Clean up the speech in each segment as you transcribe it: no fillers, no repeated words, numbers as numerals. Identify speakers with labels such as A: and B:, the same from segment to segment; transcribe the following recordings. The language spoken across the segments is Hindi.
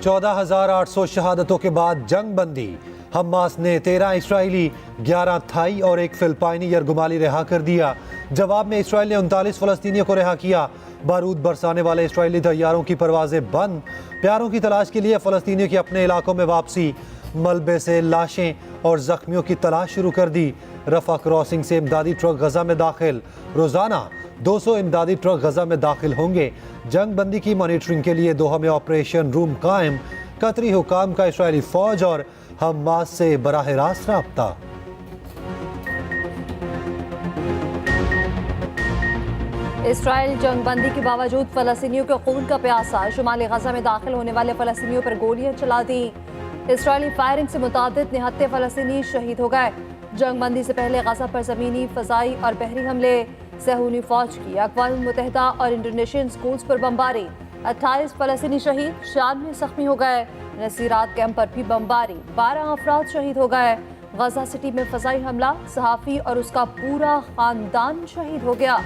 A: 14,800 शहादतों के बाद जंग बंदी। हमास ने 13 इसराइली, 11 थाई और एक फिलिपाइनी यरगुमाली रिहा कर दिया। जवाब में इसराइल ने 39 फलस्तीनियों को रिहा किया। बारूद बरसाने वाले इसराइली तैयारों की परवाजें बंद। प्यारों की तलाश के लिए फलस्तीनियों की अपने इलाकों में वापसी। मलबे से लाशें और जख्मियों की तलाश शुरू कर दी। रफा क्रॉसिंग से इमदादी ट्रक गजा में दाखिल। रोजाना 200 इमदादी ट्रक गजा में दाखिल होंगे। जंग बंदी की मॉनिटरिंग के लिए दोहा में ऑपरेशन रूम कायम। कतरी हुकाम का इसराइली फौज और हमास से बराह रास्त राब्ता।
B: इसराइल जंगबंदी के बावजूद फलस्तीनियों के खून का प्यासा। शुमाली गजा में दाखिल होने वाले फलस्तीनियों पर गोलियां चला दी। इसराइली फायरिंग से मुतादिद निहत्ते फलस्तीनी शहीद हो गए। जंगबंदी से पहले गजा पर जमीनी, फजाई और बहरी हमले। सहूनी फौज की अक़वाम मुत्तहिदा और इंडोनेशियन स्कूल्स पर बमबारी। 28 फलस्तीनी शहीद, 96 जख्मी हो गए। नसीरात कैंप पर भी बमबारी, 12 अफराद शहीद हो गए। गजा सिटी में फजाई हमला, सहाफ़ी और उसका पूरा खानदान शहीद हो गया।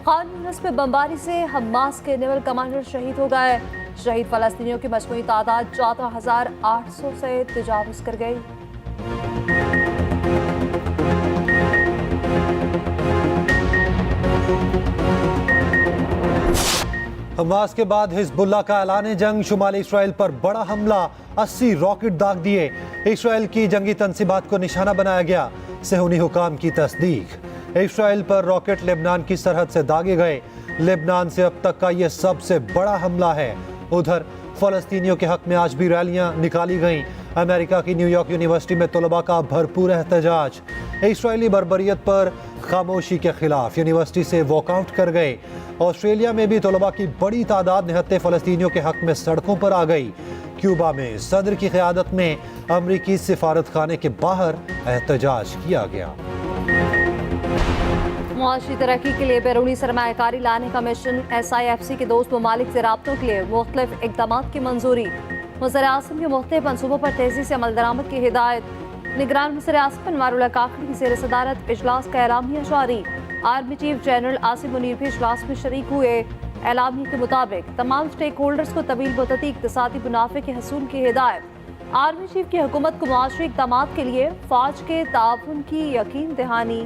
B: खान यूनिस में बमबारी से हमास के नेवल कमांडर शहीद हो गए। शहीद फलस्तीनियों की मजमूई तादाद 14,800 से तजावुज़ कर गई।
A: हमास के बाद हिजबुल्लाह का ऐलान जंग। शुमाली इसराइल पर बड़ा हमला, 80 रॉकेट दाग दिए। इसराइल की जंगी तनसीबात को निशाना बनाया गया। सहूनी हुकाम की तस्दीक। इसराइल पर रॉकेट लेबनान की सरहद से दागे गए। लेबनान से अब तक का यह सबसे बड़ा हमला है। उधर फलस्तीनियों के हक में आज भी रैलियां निकाली गईं। अमेरिका की न्यूयॉर्क यूनिवर्सिटी में तलबा का भरपूर एहतजाज। इसराइली बर्बरियत पर खामोशी के खिलाफ यूनिवर्सिटी से वॉकआउट कर गए। ऑस्ट्रेलिया में भी तलबा की बड़ी तादाद निहत्ते फलस्तीनियों के हक में सड़कों पर आ गई। क्यूबा में सदर की क़यादत में अमरीकी सिफारत खाने के बाहर एहतजाज किया गया।
B: मुआशी तरक्की के लिए बैरूनी सरमायाकारी लाने का मिशन। SIFC के दोस्त ममालिक से राब्तों के लिए मुख्तलिफ इक़दामात की मंजूरी। वज़ीर आज़म के मुख्तलिफ मनसूबों पर तेज़ी से अमल दरामद की हिदायत। निगरान वज़ीर आज़म अनवारुल्लाह काकड़ी की ज़ेर सदारत इजलास का एलामिया जारी। Army chief general Asim Munir भी इजलास में शरीक हुए। एलामिया के मुताबिक तमाम स्टेक होल्डर्स को तवील मुद्दती इक़्तिसादी मुनाफे के हसूल की हिदायत। आर्मी चीफ की हुकूमत को मुआशी इक़दामात के लिए फ़ौज के ताउन की यकीन दहानी।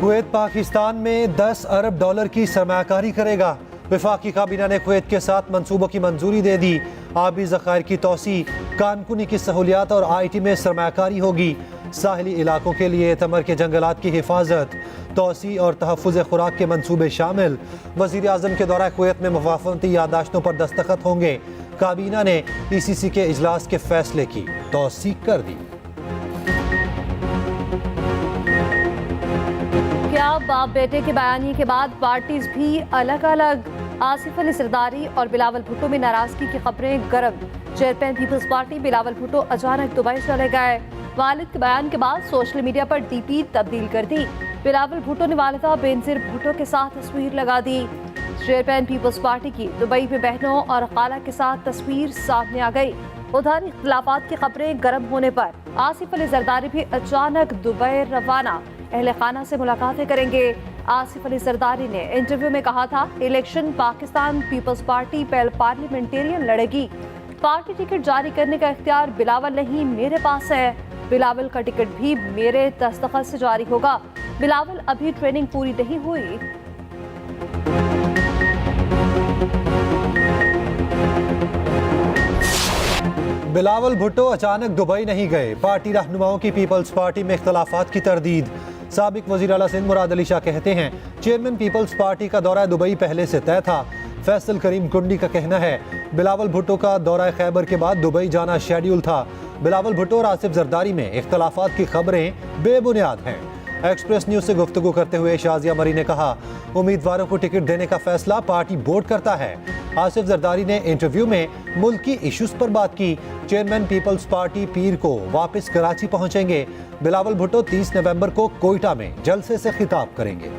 A: कुवैत पाकिस्तान में 10 अरब डॉलर की सरमायाकारी करेगा। वफाकी काबीना ने कुवैत के साथ मंसूबों की मंजूरी दे दी। आबी ज़खायर की तोसी, कानकुनी की सहूलियात और IT में सरमायाकारी होगी। साहिली इलाकों के लिए तमर के जंगलात की हिफाजत, तोसी और तहफ़्फ़ुज़ खुराक के मंसूबे शामिल। वज़ीर आज़म के दौरा कुवैत में मुवाफ़क़ती यादाश्तों पर दस्तखत होंगे। काबीना ने ECC के इजलास के फैसले की तौसीक कर दी।
B: क्या बाप बेटे के बयानी के बाद पार्टीज भी अलग अलग। आसिफ अली जरदारी और बिलावल भुट्टो में नाराजगी की खबरें गर्म। Chairman People's Party Bilawal Bhutto अचानक दुबई चले गए। वालिद के बयान के बाद सोशल मीडिया पर DP तब्दील कर दी। बिलावल भुट्टो ने वालिदा बेनज़ीर भुट्टो के साथ तस्वीर लगा दी। चेयरमैन पीपल्स पार्टी की दुबई में बहनों और खाला के साथ तस्वीर सामने आ गई। उधर इख्तिलाफात की खबरें गर्म होने पर आसिफ अली जरदारी भी अचानक दुबई रवाना। अहले खाना से मुलाकातें करेंगे। आसिफ अली जरदारी ने इंटरव्यू में कहा था, election Pakistan People's Party parliamentarian लड़ेगी। पार्टी टिकट जारी करने का इख्तियार बिलावल नहीं, मेरे पास है। बिलावल का टिकट भी मेरे दस्तखत से जारी होगा। बिलावल अभी ट्रेनिंग पूरी नहीं हुई।
A: बिलावल भुट्टो अचानक दुबई नहीं गए। पार्टी रहनुमाओं की पीपल्स पार्टी में इख्तलाफात की तरदीद। साबिक वज़ीर आला सिंध मुराद अली शाह कहते हैं, चेयरमैन पीपल्स पार्टी का दौरा दुबई पहले से तय था। फैसल करीम कुंडी का कहना है, बिलावल भुट्टो का दौरा खैबर के बाद दुबई जाना शेड्यूल था। बिलावल भुट्टो और आसिफ जरदारी में इख्तलाफात की खबरें बेबुनियाद हैं। एक्सप्रेस न्यूज से गुफ्तगू करते हुए शाजिया मरी ने कहा, उम्मीदवारों को टिकट देने का फैसला पार्टी बोर्ड करता है। आसिफ जरदारी ने इंटरव्यू में मुल्क की इश्यूज पर बात की। चेयरमैन पीपल्स पार्टी पीर को वापस कराची पहुंचेंगे। बिलावल भुट्टो 30 नवंबर को कोयटा में जलसे से खिताब करेंगे।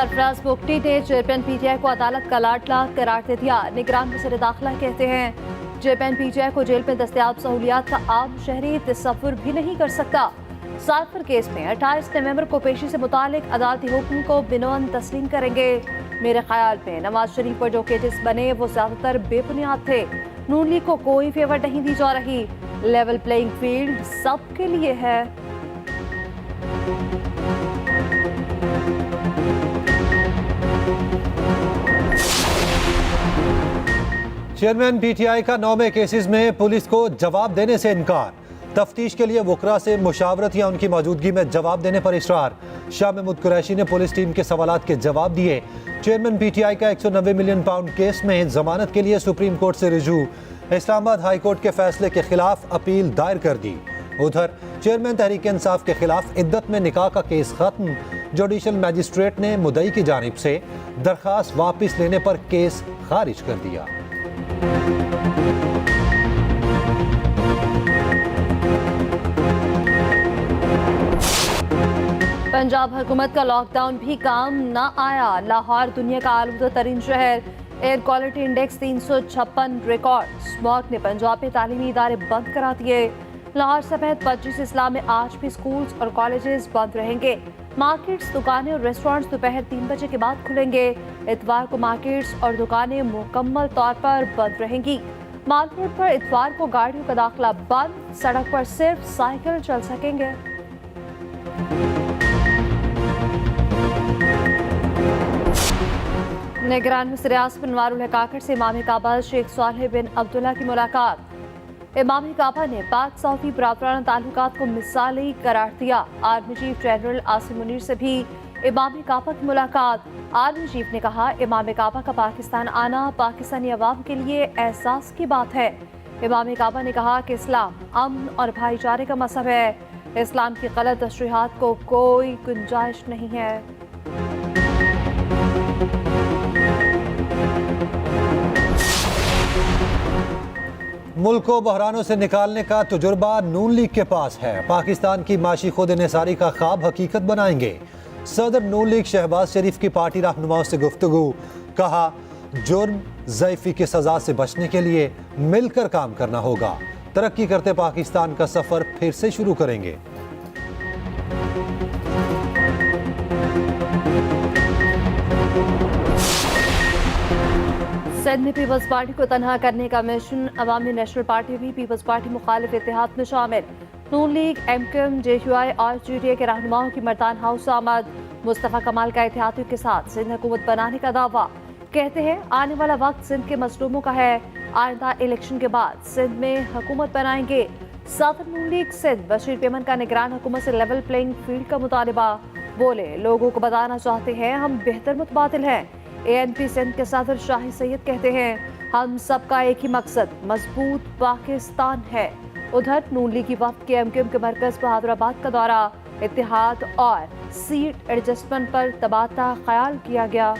B: सरफराज बुगटी ने चेयरमैन पीटीआई को अदालत का लाडला करार दे दिया। निगरान वज़ीर दाखिला कहते हैं चेयरमैन पीटीआई को जेल में दस्तयाब सहूलियात का आम शहरी तसव्वुर भी नहीं कर सकता। साइफर केस में 28 नवंबर को पेशी से मुतालिक अदालती हुक्म को बिनौन तस्लीम करेंगे। मेरे ख्याल में नवाज शरीफ पर जो केसेस बने वो ज्यादातर बेबुनियाद थे। नून लीग को कोई फेवर नहीं दी जा रही। लेवल प्लेइंग फील्ड सबके लिए है।
A: चेयरमैन पीटीआई का 9 केसेस में पुलिस को जवाब देने से इनकार। तफ्तीश के लिए वकरा से मुशावरत या उनकी मौजूदगी में जवाब देने पर इसरार। शाह महमूद कुरैशी ने पुलिस टीम के सवालात के जवाब दिए। चेयरमैन पीटीआई का 190 मिलियन पाउंड केस में जमानत के लिए सुप्रीम कोर्ट से रिजू। इस्लामाबाद हाई कोर्ट के फैसले के खिलाफ अपील दायर कर दी। उधर चेयरमैन तहरीक इंसाफ के खिलाफ इद्दत में निकाह का केस खत्म। जुडिशल मैजिस्ट्रेट ने मुद्दई की जानिब से दरखास्त वापस लेने पर केस खारिज कर दिया।
B: पंजाब हुकूमत का लॉकडाउन भी काम न आया। लाहौर दुनिया का आलूदा तरीन शहर। Air quality index 356 record. Smog ने पंजाब में तालीमी इदारे बंद करा दिए। लाहौर समेत 25 अजला में आज भी स्कूल्स और कॉलेजेस बंद रहेंगे। मार्केट्स, दुकानें और रेस्टोरेंट्स दोपहर 3 बजे के बाद खुलेंगे। इतवार को मार्केट्स और दुकानें मुकम्मल तौर पर बंद रहेंगी। माल रोड पर इतवार को गाड़ियों का दाखिला बंद। सड़क पर सिर्फ साइकिल चल सकेंगे। निगरान वज़ीर आज़म अनवारुल हक काकड़ से इमाम काबा शेख सालेह बिन अब्दुल्ला की मुलाकात। इमाम काबा ने पाक सऊदी बराबराना ताल्लुकात को मिसाली करार दिया। Army chief general Asim Munir से भी इमाम काबा की मुलाकात। आर्मी चीफ ने कहा इमाम काबा का पाकिस्तान आना पाकिस्तानी अवाम के लिए एहसास की बात है। इमाम काबा ने कहा कि इस्लाम अमन और भाईचारे का मजहब है। इस्लाम की गलत तशरीहात को कोई गुंजाइश नहीं है।
A: मुल्क को बहरानों से निकालने का तजुर्बा नून लीग के पास है। पाकिस्तान की माशी खुद इन्हिसारी का ख्वाब हकीकत बनाएंगे। सदर नून लीग शहबाज शरीफ की पार्टी रहनुमाओं से गुफ्तगू। कहा जुर्म ज़ईफ़ी की सजा से बचने के लिए मिलकर काम करना होगा। तरक्की करते पाकिस्तान का सफर फिर से शुरू करेंगे।
B: सिंध में पीपल्स पार्टी को तनहा करने का मिशन। अवामी नेशनल पार्टी भी पीपल्स पार्टी मुखालिफ इत्तेहाद में शामिल। नून लीग, एमक्यूएम, जेयूआई और जीटीए के रहनुमाओं की मर्दान हाउस आमद। मुस्तफ़ा कमाल का इत्तेहादियों के साथ सिंध हुकूमत बनाने का दावा। कहते हैं आने वाला वक्त सिंध के मजलूमों का है। आइंदा इलेक्शन के बाद सिंध में हुकूमत बनाएंगे। सदर नून लीग सिंध बशीर पेमन का निगरान हुकूमत से लेवल प्लेइंग फील्ड का मुतालबा। बोले लोगों को बताना चाहते हैं हम बेहतर मुतबादिल हैं। एएनपी सिंध के सदर शाही सैयद कहते हैं हम सबका एक ही मकसद मजबूत पाकिस्तान है। उधर नून लीग की वफ्द के एमक्यूएम के मरकज बहादुराबाद का दौरा। इत्तेहाद और सीट एडजस्टमेंट पर तबादला ख्याल किया गया।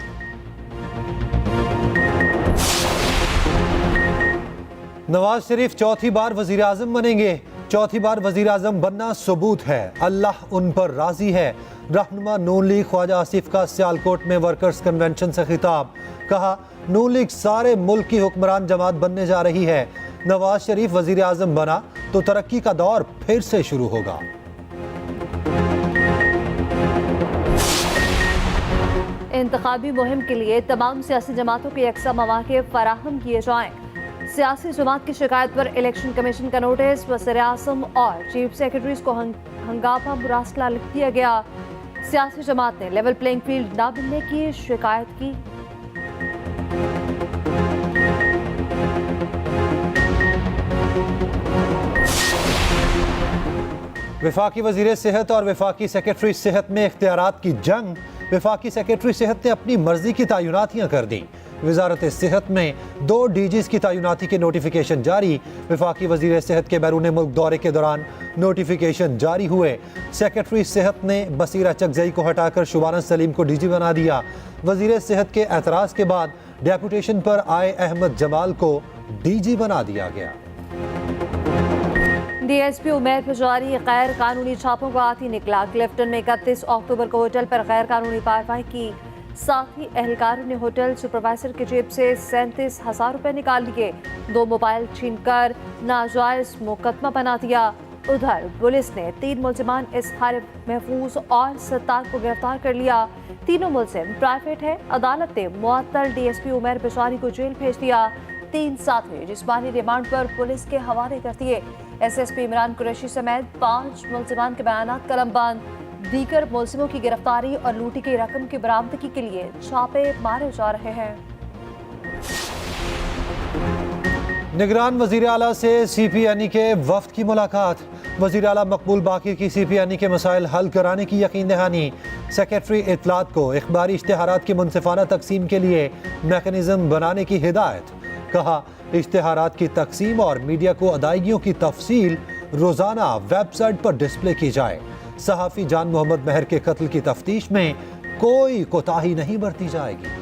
A: नवाज शरीफ चौथी बार वजीर आजम बनेंगे। चौथी बार वजीर आजम बनना सबूत है अल्लाह उन पर राजी है। रहनुमा नून लीग ख्वाजा आसिफ का सियालकोट में वर्कर्स कन्वेंशन से खिताब। कहा नून लीग सारे मुल्क की हुक्मरान जमात बनने जा रही है। नवाज शरीफ वजीर आजम बना तो तरक्की का दौर फिर से शुरू होगा।
B: इंतखाबी मुहिम के लिए तमाम सियासी जमातों के यकसा मौके फराहम किए जाएं। सियासी जमात की शिकायत पर इलेक्शन कमीशन का नोटिस। वज़ीर आज़म और चीफ सेक्रेटरीज को हंगामा मुरासला लिख दिया गया। सियासी जमात ने लेवल प्लेइंग फील्ड न मिलने की शिकायत की।
A: वफाकी वजीर सेहत और वफाकी सेक्रेटरी सेहत में इख्तियारात की जंग। वफाकी सेक्रेटरी सेहत ने अपनी मर्जी की तयनातियाँ कर दी। वजारत सेहत में 2 डीजीज की तयनाती के नोटिफिकेशन जारी। वफाकी वजीर सेहत के बैरून मुल्क दौरे के दौरान नोटिफिकेशन जारी हुए। सेक्रेटरी सेहत ने बसीरा चकजई को हटाकर शुबाना सलीम को डीजी बना दिया। वजीर सेहत के एतराज़ के बाद डेपुटेशन पर आए अहमद जमाल को डीजी बना दिया गया।
B: डीएसपी उमेर पुजारी गैर कानूनी छापों का आती निकला। क्लिफ्टन में 31 अक्टूबर को होटल पर गैर कानूनी कार्रवाई की। साथ ही एहलकारों ने होटल सुपरवाइजर की जेब से 37,000 रुपए निकाल लिए, 2 मोबाइल छीनकर नाजायज मुकदमा बना दिया। उधर पुलिस ने 3 मुलजिमान इसहार महफूज और सत्तार को गिरफ्तार कर लिया। तीनों मुलजिम प्राइवेट है। अदालत ने मुअत्तल डीएसपी उमर बिशारी को जेल भेज दिया। 3 साथी जिस्मानी रिमांड पर पुलिस के हवाले कर दिए। एसएसपी इमरान कुरैशी समेत 5 मुलजिमान के बयानात कलमबंद। दीगर मुलजिमों की गिरफ्तारी और लूटी की रकम की बरामदगी के लिए छापे मारे जा रहे हैं।
A: निगरान वजीर आला से CPNE के वफ्द की मुलाकात। वजीर आला मकबूल बाकिर की CPNE के मसाइल हल कराने की यकीन दहानी। सेक्रेटरी इत्तलात को इख्बारी इश्तिहारात की मुनसिफाना तकसीम के लिए मैकेनिज्म बनाने की हिदायत। कहा, इश्तिहारात की तकसीम और मीडिया को अदायगियों की तफसील रोजाना वेबसाइट पर डिस्प्ले की जाए। सहाफ़ी जान मोहम्मद महर के कत्ल की तफ्तीश में कोई कोताही नहीं बरती जाएगी।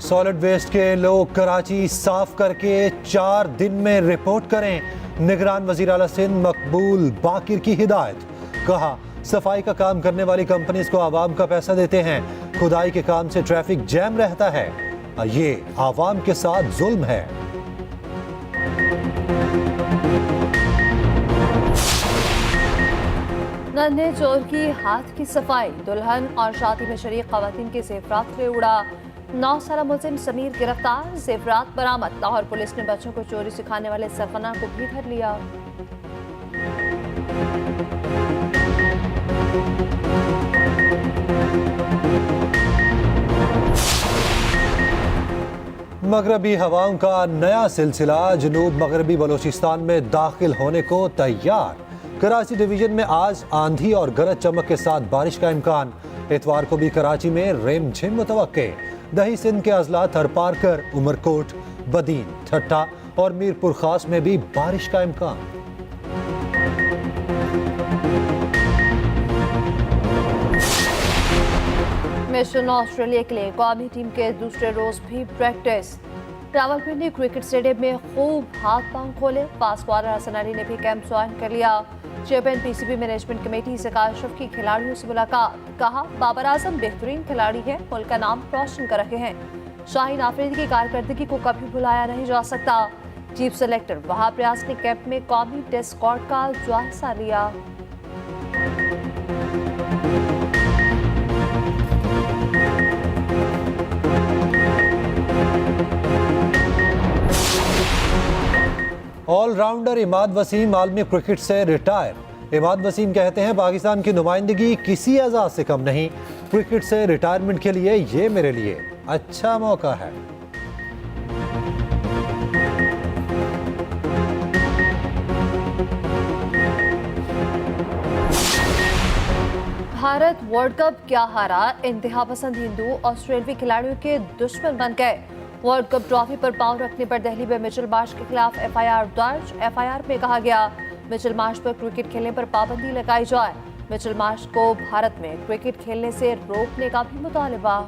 A: सॉलिड वेस्ट के लोग कराची साफ करके 4 दिन में रिपोर्ट करें। निगरान वजीर आला सिंध मकबूल बाकिर की हिदायत। कहा, सफाई का काम करने वाली कंपनीज को आवाम का पैसा देते हैं, खुदाई के काम से ट्रैफिक जैम रहता है, ये आवाम के साथ जुल्म है।
B: नन्हे चोर की हाथ की सफाई, दुल्हन और शादी में शरीक खवातीन के जेवरात ले उड़ा। 9 साला मुलजिम समीर गिरफ्तार, जेवरात बरामद। लाहौर पुलिस ने बच्चों को चोरी सिखाने वाले सरगना को भी धर लिया।
A: मगरबी हवाओं का नया सिलसिला जनूब मगरबी बलोचिस्तान में दाखिल होने को तैयार। कराची डिवीजन में आज आंधी और गरज चमक के साथ बारिश का इम्कान। इतवार को भी कराची में रिमझिम मुतवक्के। दही सिंध के अजला थरपारकर, उमरकोट, बदीन, ठट्टा और मीरपुर खास में भी बारिश का इम्कान।
B: मिशन ऑस्ट्रेलिया के लिए कौमी टीम के दूसरे रोज भी प्रैक्टिस। रावलपिंडी क्रिकेट स्टेडियम में खूब हाथ पांव खोले। फास्ट बॉलर हसन अली ने भी कैंप ज्वाइन कर लिया। चेयरमैन PCB मैनेजमेंट कमेटी से अशरफ की खिलाड़ियों से मुलाकात। कहा, बाबर आजम बेहतरीन खिलाड़ी है, मुल्क का नाम रोशन कर रहे हैं। शाहीन आफरीदी की कारकर्दगी को कभी भुलाया नहीं जा सकता। चीफ सेलेक्टर वहाब रियाज ने कैंप में कौमी टेस्ट स्क्वाड का जायजा लिया।
A: ऑलराउंडर इमाद वसीम आलमी क्रिकेट से रिटायर। इमाद वसीम कहते हैं, पाकिस्तान की नुमाइंदगी किसी एजाज से कम नहीं। क्रिकेट से रिटायरमेंट के लिए ये मेरे लिए अच्छा मौका है।
B: भारत वर्ल्ड कप क्या हारा, इंतहा पसंद हिंदू ऑस्ट्रेलियाई खिलाड़ियों के दुश्मन बन गए। वर्ल्ड कप ट्रॉफी पर पांव रखने पर दिल्ली में मिचेल मार्श के खिलाफ FIR दर्ज। FIR में कहा गया, मिचेल मार्श पर क्रिकेट खेलने पर पाबंदी लगाई जाए। मिचेल मार्श को भारत में क्रिकेट खेलने से रोकने का भी मुतालबा।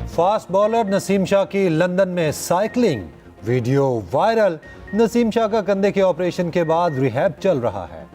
A: फास्ट बॉलर नसीम शाह की लंदन में cycling, video viral. Naseem Shah का कंधे के ऑपरेशन के बाद रिहैब चल रहा है।